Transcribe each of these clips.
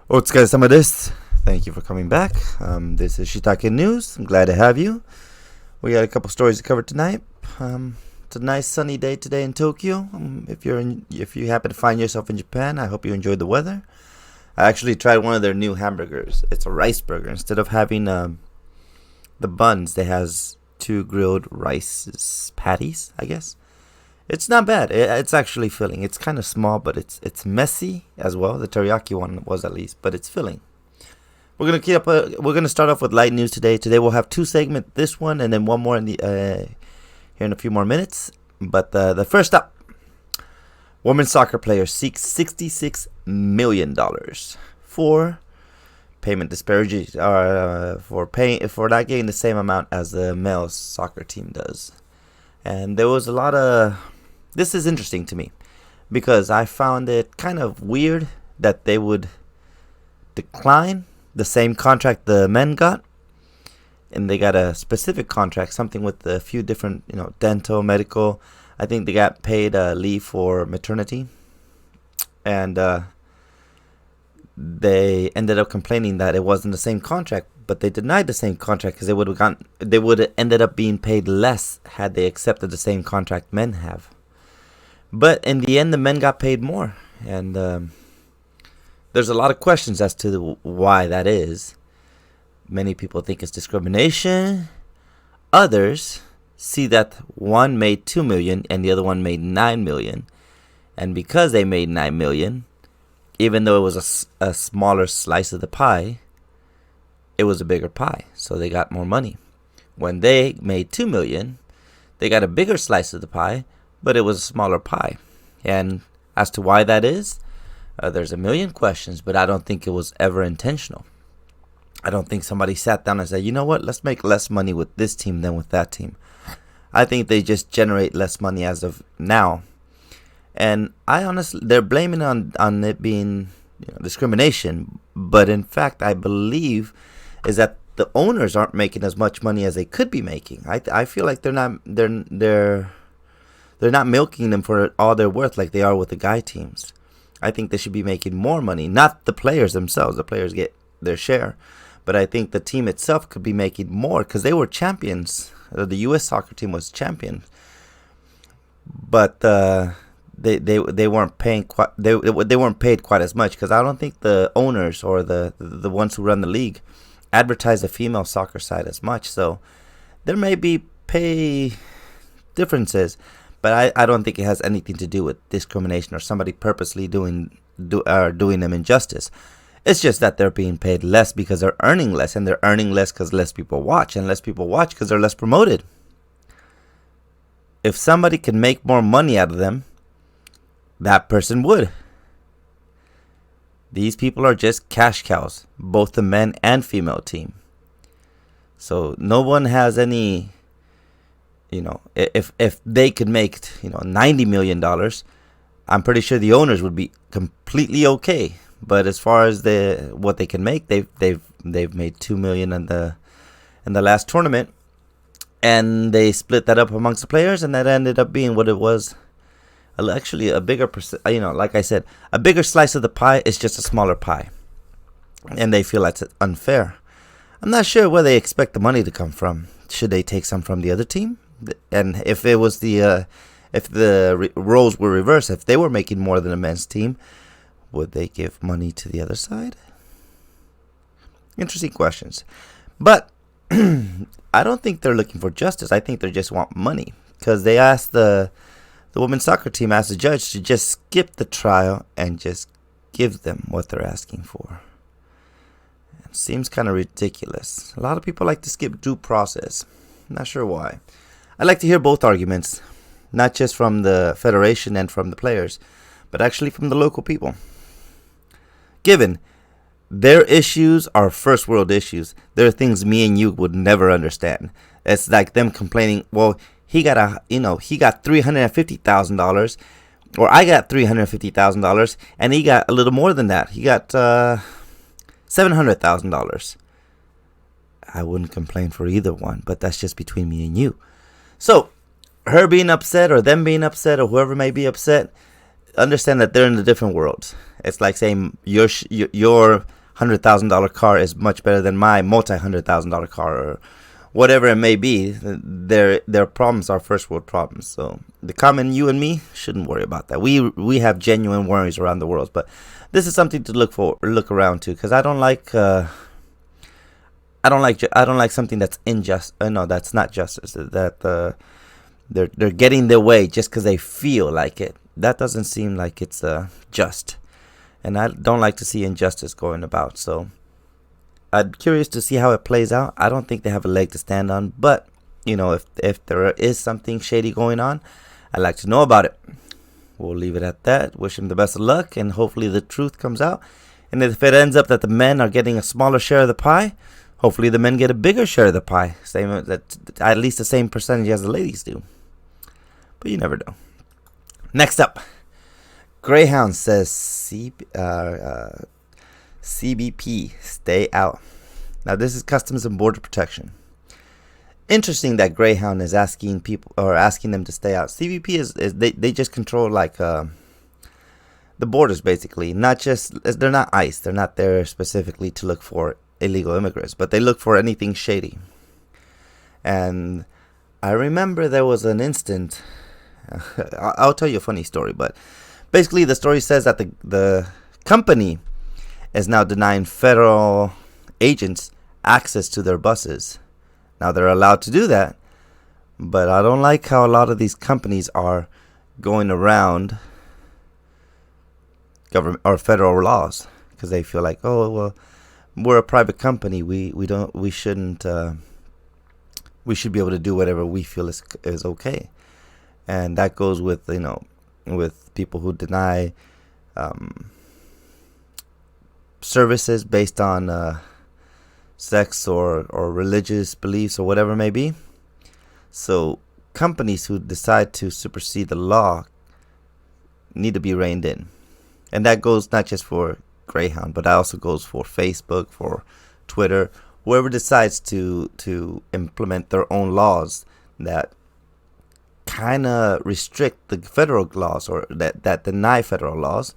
What's guys, some of this? Thank you for coming back. This is Shitake News. I'm glad to have you. We got a couple stories to cover tonight. It's a nice sunny day today in Tokyo. If you happen to find yourself in Japan, I hope you enjoyed the weather. I actually tried one of their new hamburgers. It's a rice burger. Instead of having the buns, they has two grilled rice patties, I guess. It's not bad. It's actually filling. It's kind of small, but it's messy as well. The teriyaki one was at least, but it's filling. We're gonna start off with light news today. Today we'll have two segments. This one and then one more here in a few more minutes. But the first up, women's soccer players seek $66 million for payment disparities, for not getting the same amount as the male soccer team does. And there was a lot of... This is interesting to me because I found it kind of weird that they would decline the same contract the men got, and they got a specific contract, something with a few different, dental, medical. I think they got paid leave for maternity, and they ended up complaining that it wasn't the same contract, but they denied the same contract because they would have ended up being paid less had they accepted the same contract men have. But in the end, the men got paid more, and there's a lot of questions as to why that is. Many people think it's discrimination. Others see that one made $2 million and the other one made $9 million, and because they made $9 million, even though it was a smaller slice of the pie, it was a bigger pie, so they got more money. When they made $2 million, they got a bigger slice of the pie, but it was a smaller pie. And as to why that is, there's a million questions, but I don't think it was ever intentional. I don't think somebody sat down and said, you know what, let's make less money with this team than with that team. I think they just generate less money as of now. And they're blaming on it being discrimination, but in fact, I believe is that the owners aren't making as much money as they could be making. I feel like they're not milking them for all they're worth like they are with the guy teams. I think they should be making more money, not the players themselves. The players get their share, but I think the team itself could be making more because they were champions. The U.S. soccer team was champion, but they weren't paying quite. They weren't paid quite as much because I don't think the owners or the ones who run the league advertise the female soccer side as much. So there may be pay differences, but I don't think it has anything to do with discrimination or somebody purposely doing them injustice. It's just that they're being paid less because they're earning less, and they're earning less because less people watch, and less people watch because they're less promoted. If somebody can make more money out of them, that person would. These people are just cash cows, both the men and female team. So no one has any, if they could make, $90 million, I'm pretty sure the owners would be completely okay. But as far as what they can make, they've made $2 million in the last tournament, and they split that up amongst the players, and that ended up being what it was. Actually, a bigger like I said, a bigger slice of the pie is just a smaller pie, and they feel that's unfair. I'm not sure where they expect the money to come from. Should they take some from the other team? And if it was if the roles were reversed, if they were making more than the men's team, would they give money to the other side? Interesting questions. But I don't think they're looking for justice. I think they just want money. Because they asked the women's soccer team asked the judge to just skip the trial and just give them what they're asking for. It seems kind of ridiculous. A lot of people like to skip due process. Not sure why. I like to hear both arguments. Not just from the federation and from the players, but actually from the local people. Given their issues are first world issues, there are things me and you would never understand. It's like them complaining, well, he got $350,000, or I got $350,000, and he got a little more than that. He got $700,000. I wouldn't complain for either one, but that's just between me and you. So her being upset or them being upset or whoever may be upset, understand that they're in a different world. It's like saying your $100,000 car is much better than my multi-$100,000 car, or whatever it may be. Their problems are first world problems. So the common you and me shouldn't worry about that. We have genuine worries around the world, but this is something to look around to, because I don't like something that's unjust. No, that's not justice. That they're getting their way just because they feel like it. That doesn't seem like it's just, and I don't like to see injustice going about. So I'm curious to see how it plays out. I don't think they have a leg to stand on, but if there is something shady going on, I'd like to know about it. We'll leave it at that. Wish him the best of luck, and hopefully the truth comes out. And if it ends up that the men are getting a smaller share of the pie, hopefully the men get a bigger share of the pie. At least the same percentage as the ladies do. But you never know. Next up, Greyhound says CBP, stay out. Now this is Customs and Border Protection. Interesting that Greyhound is asking them to stay out. CBP is they just control the borders, basically. They're not ICE. They're not there specifically to look for illegal immigrants, but they look for anything shady. And I remember there was an instant. I'll tell you a funny story, but basically the story says that the company is now denying federal agents access to their buses. Now they're allowed to do that, but I don't like how a lot of these companies are going around government or federal laws, because they feel like, oh well, we're a private company, we should be able to do whatever we feel is okay. And that goes with with people who deny services based on sex or religious beliefs or whatever it may be. So companies who decide to supersede the law need to be reined in. And that goes not just for Greyhound, but that also goes for Facebook, for Twitter, whoever decides to implement their own laws that kind of restrict the federal laws, or that deny federal laws,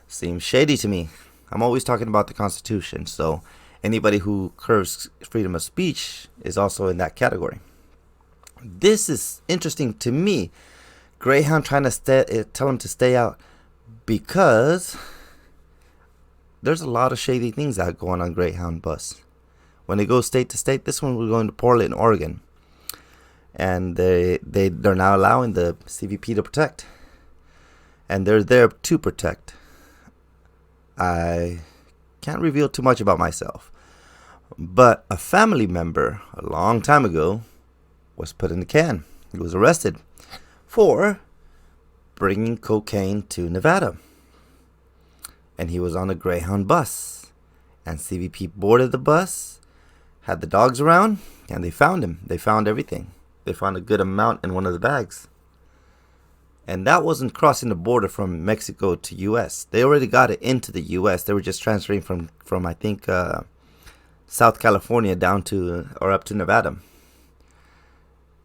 seems shady to me. I'm always talking about the Constitution, so anybody who curbs freedom of speech is also in that category. This is interesting to me. Greyhound trying to tell them to stay out, because there's a lot of shady things that go on Greyhound bus. When they go state to state, this one we're going to Portland, Oregon, and they're now allowing the CBP to protect, and they're there to protect. I can't reveal too much about myself, but a family member a long time ago was put in the can. He was arrested for bringing cocaine to Nevada, and he was on a Greyhound bus, and CBP boarded the bus, had the dogs around, and they found him. They found everything. They found a good amount in one of the bags. And that wasn't crossing the border from Mexico to U.S. They already got it into the U.S. They were just transferring from I think, South California down to, or up to Nevada.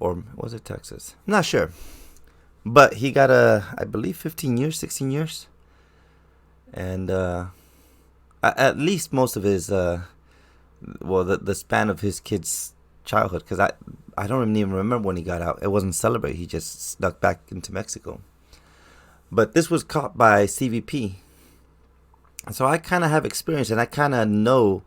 Or was it Texas? I'm not sure. But he got I believe 15 years, 16 years. And at least most of his, the span of his kid's childhood, because I don't even remember when he got out. It wasn't celebrated. He just snuck back into Mexico. But this was caught by CBP. So I kind of have experience, and I kind of know,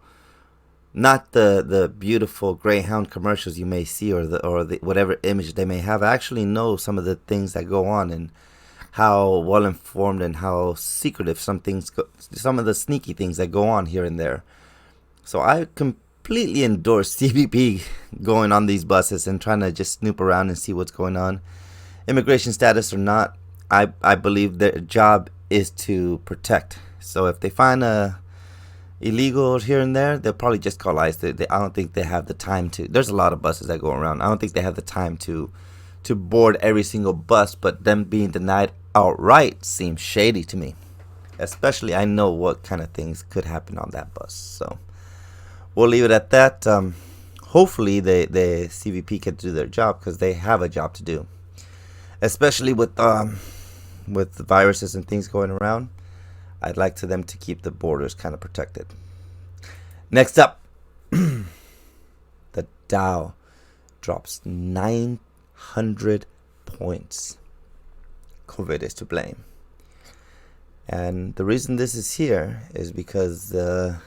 not the beautiful Greyhound commercials you may see, or the whatever image they may have. I actually know some of the things that go on, and how well informed and how secretive some of the sneaky things that go on here and there. So I completely endorse CBP going on these buses and trying to just snoop around and see what's going on. Immigration status or not, I believe their job is to protect. So if they find illegal here and there, they'll probably just call ICE. I don't think they have the time to. There's a lot of buses that go around. I don't think they have the time to board every single bus, but them being denied outright seems shady to me. Especially, I know what kind of things could happen on that bus. So we'll leave it at that. Hopefully, the CBP can do their job, because they have a job to do, especially with the viruses and things going around. I'd like them to keep the borders kind of protected. Next up, the Dow drops 900 points. COVID is to blame. And the reason this is here is because the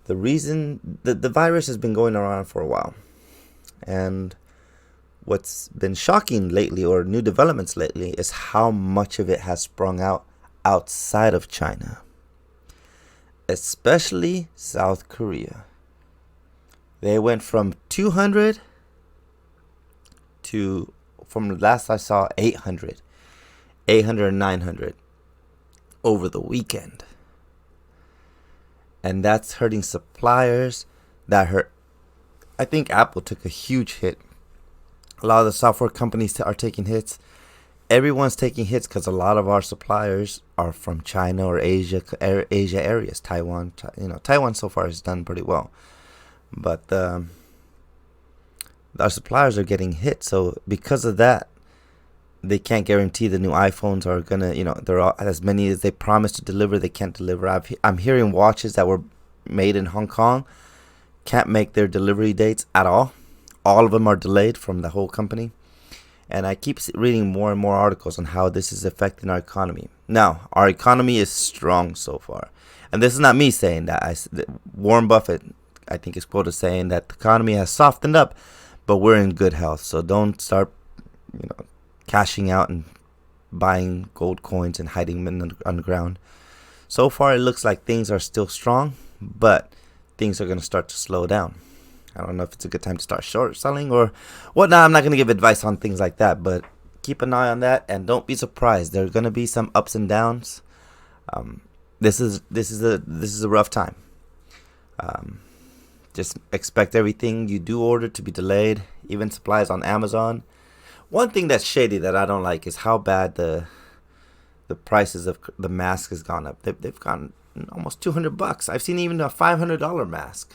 virus has been going around for a while. And what's been shocking lately, or new developments lately, is how much of it has sprung out outside of China, especially South Korea. They went from 200 to, from last I saw, 800 and 900 over the weekend. And that's hurting suppliers. That hurt. I think Apple took a huge hit. A lot of the software companies are taking hits. Everyone's taking hits because a lot of our suppliers are from China or Asia areas. Taiwan, Taiwan so far has done pretty well, but our suppliers are getting hit. So because of that, they can't guarantee the new iPhones are gonna, they're all, as many as they promised to deliver, they can't deliver. I'm hearing watches that were made in Hong Kong can't make their delivery dates at all. All of them are delayed from the whole company. And I keep reading more and more articles on how this is affecting our economy. Now, our economy is strong so far. And this is not me saying that. Warren Buffett, I think, is quoted saying that the economy has softened up, but we're in good health. So don't start, cashing out and buying gold coins and hiding them in the underground. So far, it looks like things are still strong, but things are going to start to slow down. I don't know if it's a good time to start short selling or whatnot. I'm not going to give advice on things like that, but keep an eye on that and don't be surprised. There are going to be some ups and downs. This is a rough time. Just expect everything you do order to be delayed, even supplies on Amazon. One thing that's shady that I don't like is how bad the prices of the mask has gone up. They've gone almost $200. I've seen even a $500 mask.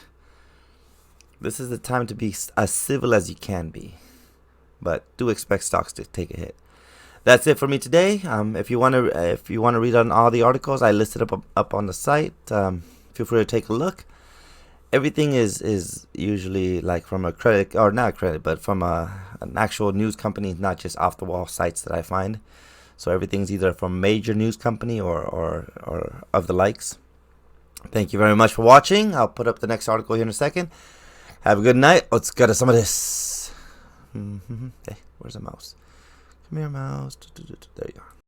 This is the time to be as civil as you can be, but do expect stocks to take a hit. That's it for me today. If you want to read on all the articles I listed up on the site, feel free to take a look. Everything is usually like from a credit, or not credit, but from an actual news company, not just off the wall sites that I find. So everything's either from major news company or of the likes. Thank you very much for watching. I'll put up the next article here in a second. Have a good night. Let's go to some of this. Hey, where's the mouse? Come here, mouse. There you are.